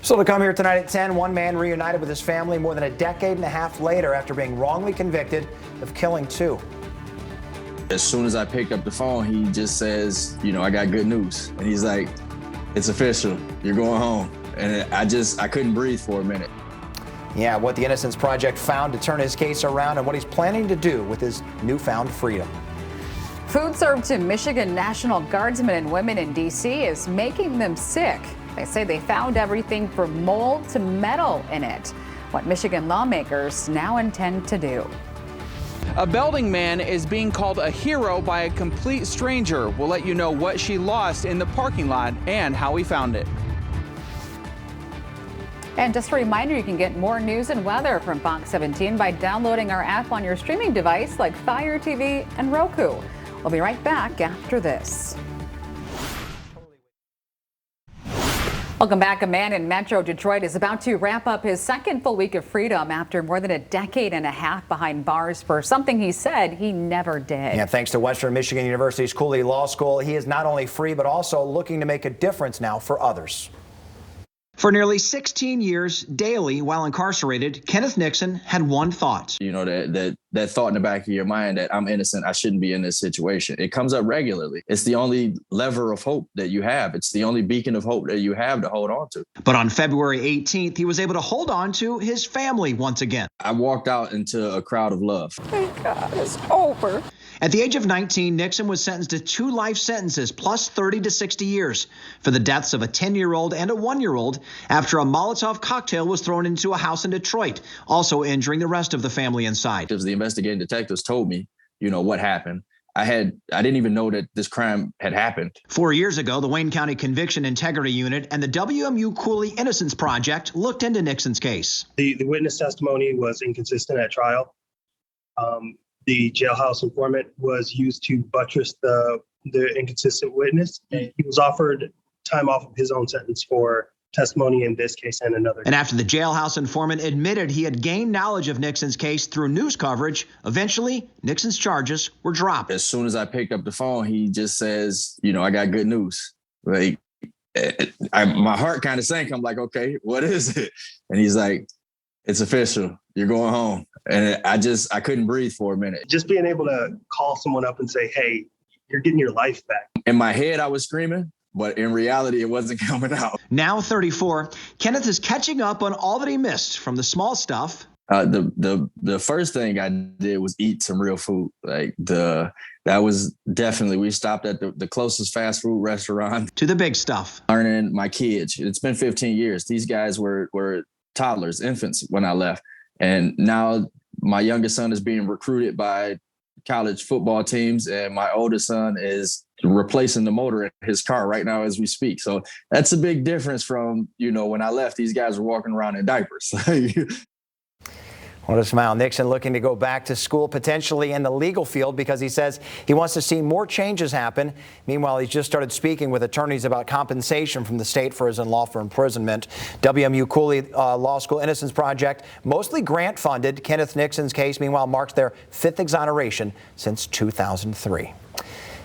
So to come here tonight at 10, one man reunited with his family more than a decade and a half later after being wrongly convicted of killing two. As soon as I picked up the phone, he just says, I got good news. And he's like, it's official, you're going home. And I couldn't breathe for a minute. Yeah, what the Innocence Project found to turn his case around and what he's planning to do with his newfound freedom. Food served to Michigan National Guardsmen and women in D.C. is making them sick. They say they found everything from mold to metal in it. What Michigan lawmakers now intend to do. A Belding man is being called a hero by a complete stranger. We'll let you know what she lost in the parking lot and how we found it. And just a reminder, you can get more news and weather from Fox 17 by downloading our app on your streaming device like Fire TV and Roku. We'll be right back after this. Welcome back. A man in Metro Detroit is about to wrap up his second full week of freedom after more than a decade and a half behind bars for something he said he never did. Yeah, thanks to Western Michigan University's Cooley Law School, he is not only free but also looking to make a difference now for others. For nearly 16 years, daily while incarcerated, Kenneth Nixon had one thought. That thought in the back of your mind that I'm innocent, I shouldn't be in this situation. It comes up regularly. It's the only lever of hope that you have. It's the only beacon of hope that you have to hold on to. But on February 18th, he was able to hold on to his family once again. I walked out into a crowd of love. Thank God it's over. At the age of 19, Nixon was sentenced to 2 life sentences plus 30 to 60 years for the deaths of a 10-year-old and a 1-year-old after a Molotov cocktail was thrown into a house in Detroit, also injuring the rest of the family inside. As the investigating detectives told me, what happened, I didn't even know that this crime had happened. 4 years ago, the Wayne County Conviction Integrity Unit and the WMU Cooley Innocence Project looked into Nixon's case. The witness testimony was inconsistent at trial. The jailhouse informant was used to buttress the inconsistent witness, and he was offered time off of his own sentence for testimony in this case and another. And after the jailhouse informant admitted he had gained knowledge of Nixon's case through news coverage, eventually Nixon's charges were dropped. As soon as I picked up the phone, he just says, I got good news. Like, my heart kind of sank. I'm like, okay, what is it? And he's like, it's official. You're going home. And I couldn't breathe for a minute. Just being able to call someone up and say, hey, you're getting your life back. In my head, I was screaming, but in reality, it wasn't coming out. Now 34, Kenneth is catching up on all that he missed from the small stuff. The first thing I did was eat some real food. That was definitely, we stopped at the closest fast food restaurant. To the big stuff. Learning my kids. It's been 15 years. These guys were toddlers, infants when I left. And now my youngest son is being recruited by college football teams, and my oldest son is replacing the motor in his car right now as we speak. So that's a big difference from, when I left, these guys were walking around in diapers. What a smile. Nixon looking to go back to school, potentially in the legal field, because he says he wants to see more changes happen. Meanwhile, he's just started speaking with attorneys about compensation from the state for his unlawful imprisonment. WMU Cooley Law School Innocence Project, mostly grant funded. Kenneth Nixon's case, meanwhile, marks their 5th exoneration since 2003.